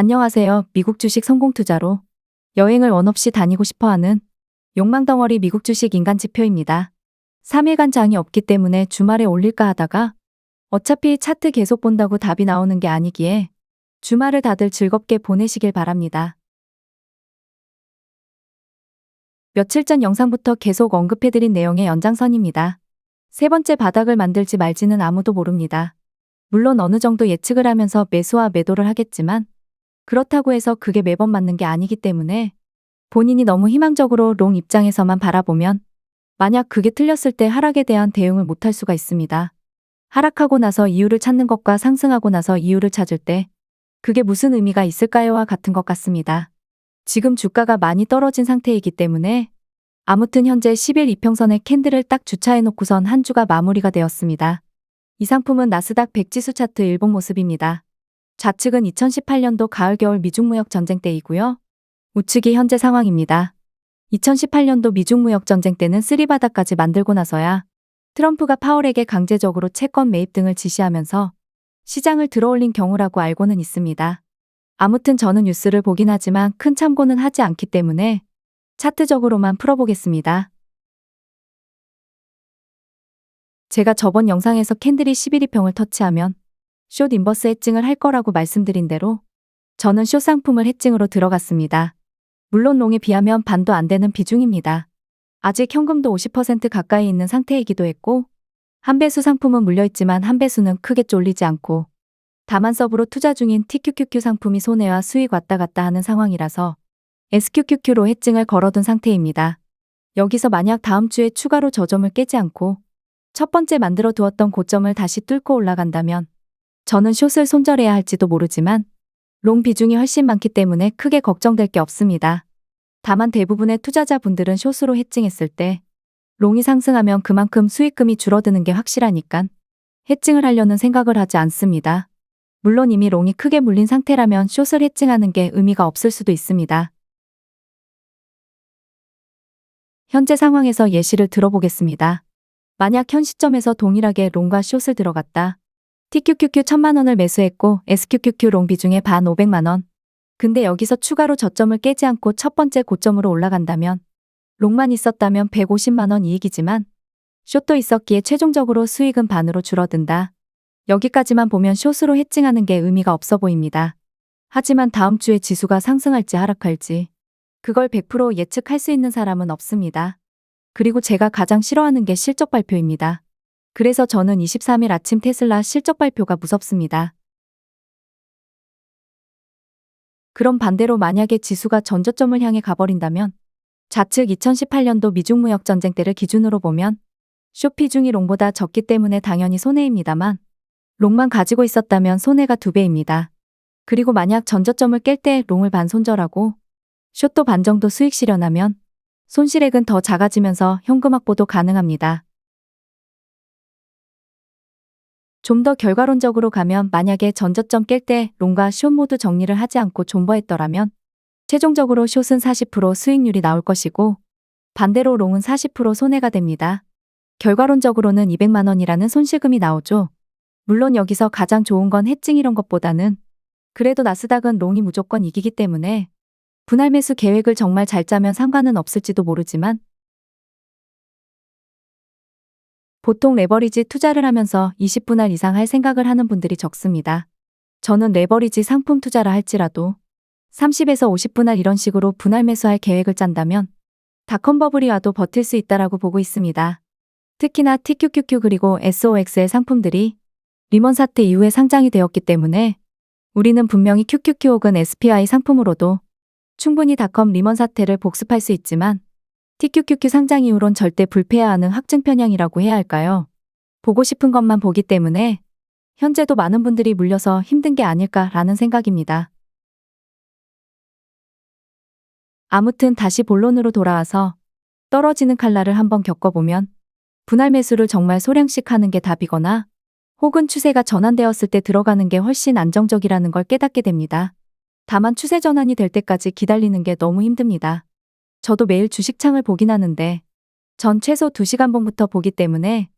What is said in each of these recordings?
안녕하세요. 미국 주식 성공 투자로 여행을 원 없이 다니고 싶어하는 욕망덩어리 미국 주식 인간지표입니다. 3일간 장이 없기 때문에 주말에 올릴까 하다가 어차피 차트 계속 본다고 답이 나오는 게 아니기에 주말을 다들 즐겁게 보내시길 바랍니다. 며칠 전 영상부터 계속 언급해드린 내용의 연장선입니다. 세 번째 바닥을 만들지 말지는 아무도 모릅니다. 물론 어느 정도 예측을 하면서 매수와 매도를 하겠지만 그렇다고 해서 그게 매번 맞는 게 아니기 때문에 본인이 너무 희망적으로 롱 입장에서만 바라보면 만약 그게 틀렸을 때 하락에 대한 대응을 못할 수가 있습니다. 하락하고 나서 이유를 찾는 것과 상승하고 나서 이유를 찾을 때 그게 무슨 의미가 있을까요와 같은 것 같습니다. 지금 주가가 많이 떨어진 상태이기 때문에 아무튼 현재 10일 이평선에 캔들을 딱 주차해놓고선 한 주가 마무리가 되었습니다. 이 상품은 나스닥 100 지수 차트 일봉 모습입니다. 좌측은 2018년도 가을 겨울 미중무역 전쟁 때이고요. 우측이 현재 상황입니다. 2018년도 미중무역 전쟁 때는 쓰리바닥까지 만들고 나서야 트럼프가 파월에게 강제적으로 채권 매입 등을 지시하면서 시장을 들어올린 경우라고 알고는 있습니다. 아무튼 저는 뉴스를 보긴 하지만 큰 참고는 하지 않기 때문에 차트적으로만 풀어보겠습니다. 제가 저번 영상에서 캔들이 11이평을 터치하면 숏 인버스 해칭을 할 거라고 말씀드린 대로 저는 숏 상품을 해칭으로 들어갔습니다. 물론 롱에 비하면 반도 안 되는 비중입니다. 아직 현금도 50% 가까이 있는 상태이기도 했고 한 배수 상품은 물려있지만 한 배수는 크게 쫄리지 않고 다만 서브로 투자 중인 TQQQ 상품이 손해와 수익 왔다 갔다 하는 상황이라서 SQQQ로 해칭을 걸어둔 상태입니다. 여기서 만약 다음 주에 추가로 저점을 깨지 않고 첫 번째 만들어 두었던 고점을 다시 뚫고 올라간다면 저는 숏을 손절해야 할지도 모르지만 롱 비중이 훨씬 많기 때문에 크게 걱정될 게 없습니다. 다만 대부분의 투자자분들은 숏으로 해칭했을 때 롱이 상승하면 그만큼 수익금이 줄어드는 게 확실하니까 해칭을 하려는 생각을 하지 않습니다. 물론 이미 롱이 크게 물린 상태라면 숏을 해칭하는 게 의미가 없을 수도 있습니다. 현재 상황에서 예시를 들어보겠습니다. 만약 현 시점에서 동일하게 롱과 숏을 들어갔다. TQQQ 1000만원을 매수했고 SQQQ 롱 비중의 반 500만원. 근데 여기서 추가로 저점을 깨지 않고 첫 번째 고점으로 올라간다면 롱만 있었다면 150만원 이익이지만 숏도 있었기에 최종적으로 수익은 반으로 줄어든다. 여기까지만 보면 숏으로 해칭하는 게 의미가 없어 보입니다. 하지만 다음 주에 지수가 상승할지 하락할지 그걸 100% 예측할 수 있는 사람은 없습니다. 그리고 제가 가장 싫어하는 게 실적 발표입니다. 그래서 저는 23일 아침 테슬라 실적 발표가 무섭습니다. 그럼 반대로 만약에 지수가 전저점을 향해 가버린다면 좌측 2018년도 미중무역 전쟁 때를 기준으로 보면 숏 비중이 롱보다 적기 때문에 당연히 손해입니다만 롱만 가지고 있었다면 손해가 2배입니다. 그리고 만약 전저점을 깰 때 롱을 반 손절하고 숏도 반 정도 수익 실현하면 손실액은 더 작아지면서 현금 확보도 가능합니다. 좀 더 결과론적으로 가면 만약에 전저점 깰 때 롱과 숏 모두 정리를 하지 않고 존버했더라면 최종적으로 숏은 40% 수익률이 나올 것이고 반대로 롱은 40% 손해가 됩니다. 결과론적으로는 200만원이라는 손실금이 나오죠. 물론 여기서 가장 좋은 건 해칭 이런 것보다는 그래도 나스닥은 롱이 무조건 이기기 때문에 분할 매수 계획을 정말 잘 짜면 상관은 없을지도 모르지만 보통 레버리지 투자를 하면서 20분할 이상 할 생각을 하는 분들이 적습니다. 저는 레버리지 상품 투자를 할지라도 30에서 50분할 이런 식으로 분할 매수할 계획을 짠다면 닷컴 버블이 와도 버틸 수 있다라고 보고 있습니다. 특히나 TQQQ 그리고 SOX의 상품들이 리먼 사태 이후에 상장이 되었기 때문에 우리는 분명히 QQQ 혹은 SPY 상품으로도 충분히 닷컴 리먼 사태를 복습할 수 있지만 TQQQ 상장 이후론 절대 불패화하는 확증 편향이라고 해야 할까요? 보고 싶은 것만 보기 때문에 현재도 많은 분들이 물려서 힘든 게 아닐까라는 생각입니다. 아무튼 다시 본론으로 돌아와서 떨어지는 칼날을 한번 겪어보면 분할 매수를 정말 소량씩 하는 게 답이거나 혹은 추세가 전환되었을 때 들어가는 게 훨씬 안정적이라는 걸 깨닫게 됩니다. 다만 추세 전환이 될 때까지 기다리는 게 너무 힘듭니다. 저도 매일 주식창을 보긴 하는데 전 최소 2시간 봉부터 보기 때문에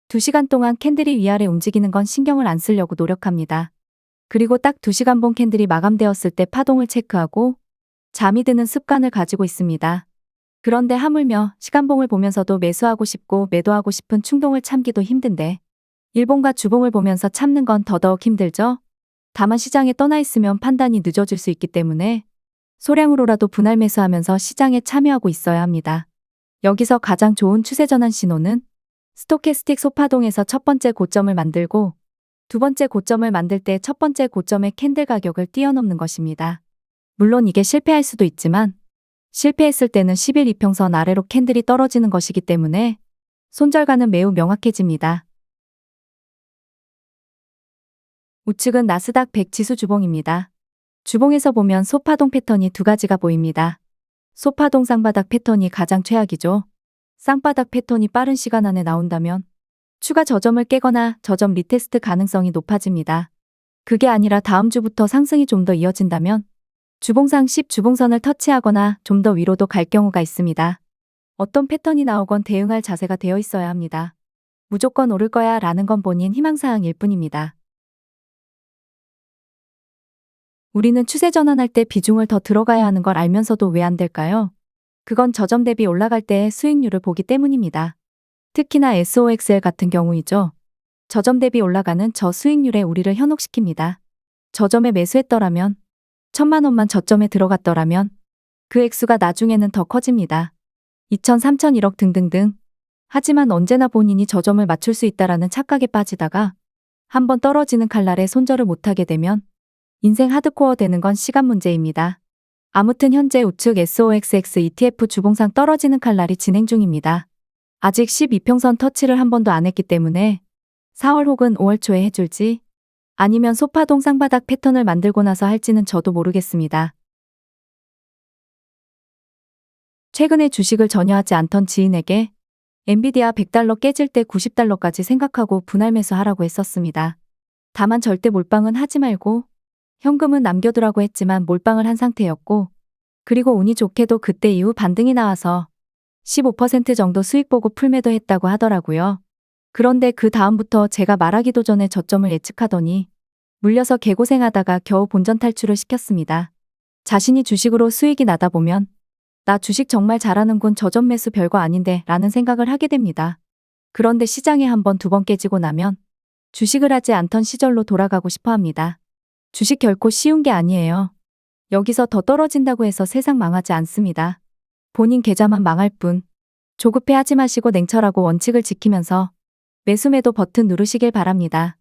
2시간 동안 캔들이 위아래 움직이는 건 신경을 안 쓰려고 노력합니다. 그리고 딱 2시간 본 캔들이 마감되었을 때 파동을 체크하고 잠이 드는 습관을 가지고 있습니다. 그런데 하물며 시간봉을 보면서도 매수하고 싶고 매도하고 싶은 충동을 참기도 힘든데 일봉과 주봉을 보면서 참는 건 더더욱 힘들죠? 다만 시장에 떠나 있으면 판단이 늦어질 수 있기 때문에 소량으로라도 분할 매수하면서 시장에 참여하고 있어야 합니다. 여기서 가장 좋은 추세 전환 신호는 스토캐스틱 소파동에서 첫 번째 고점을 만들고 두 번째 고점을 만들 때 첫 번째 고점의 캔들 가격을 뛰어넘는 것입니다. 물론 이게 실패할 수도 있지만 실패했을 때는 10일 이평선 아래로 캔들이 떨어지는 것이기 때문에 손절가는 매우 명확해집니다. 우측은 나스닥 100 지수 주봉입니다. 주봉에서 보면 소파동 패턴이 2가지가 보입니다. 소파동 쌍바닥 패턴이 가장 최악이죠. 쌍바닥 패턴이 빠른 시간 안에 나온다면 추가 저점을 깨거나 저점 리테스트 가능성이 높아집니다. 그게 아니라 다음 주부터 상승이 좀 더 이어진다면 주봉상 10 주봉선을 터치하거나 좀 더 위로도 갈 경우가 있습니다. 어떤 패턴이 나오건 대응할 자세가 되어 있어야 합니다. 무조건 오를 거야 라는 건 본인 희망사항일 뿐입니다. 우리는 추세 전환할 때 비중을 더 들어가야 하는 걸 알면서도 왜 안 될까요? 그건 저점 대비 올라갈 때의 수익률을 보기 때문입니다. 특히나 SOXL 같은 경우이죠. 저점 대비 올라가는 저수익률에 우리를 현혹시킵니다. 저점에 매수했더라면 1,000만 원만 저점에 들어갔더라면 그 액수가 나중에는 더 커집니다. 2천, 3천, 1억 등등등. 하지만 언제나 본인이 저점을 맞출 수 있다라는 착각에 빠지다가 한번 떨어지는 칼날에 손절을 못하게 되면 인생 하드코어 되는 건 시간 문제입니다. 아무튼 현재 우측 SOXX ETF 주봉상 떨어지는 칼날이 진행 중입니다. 아직 12평선 터치를 한 번도 안 했기 때문에 4월 혹은 5월 초에 해줄지 아니면 소파동 쌍바닥 패턴을 만들고 나서 할지는 저도 모르겠습니다. 최근에 주식을 전혀 하지 않던 지인에게 엔비디아 100달러 깨질 때 90달러까지 생각하고 분할 매수하라고 했었습니다. 다만 절대 몰빵은 하지 말고 현금은 남겨두라고 했지만 몰빵을 한 상태였고 그리고 운이 좋게도 그때 이후 반등이 나와서 15% 정도 수익 보고 풀매도 했다고 하더라고요. 그런데 그 다음부터 제가 말하기도 전에 저점을 예측하더니 물려서 개고생하다가 겨우 본전 탈출을 시켰습니다. 자신이 주식으로 수익이 나다 보면 나 주식 정말 잘하는군 저점 매수 별거 아닌데 라는 생각을 하게 됩니다. 그런데 시장에 한 번, 2번 깨지고 나면 주식을 하지 않던 시절로 돌아가고 싶어 합니다. 주식 결코 쉬운 게 아니에요. 여기서 더 떨어진다고 해서 세상 망하지 않습니다. 본인 계좌만 망할 뿐. 조급해하지 마시고 냉철하고 원칙을 지키면서 매수 매도 버튼 누르시길 바랍니다.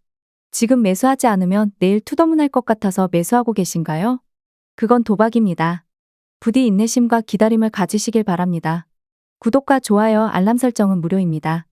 지금 매수하지 않으면 내일 투더문 할 것 같아서 매수하고 계신가요? 그건 도박입니다. 부디 인내심과 기다림을 가지시길 바랍니다. 구독과 좋아요, 알람 설정은 무료입니다.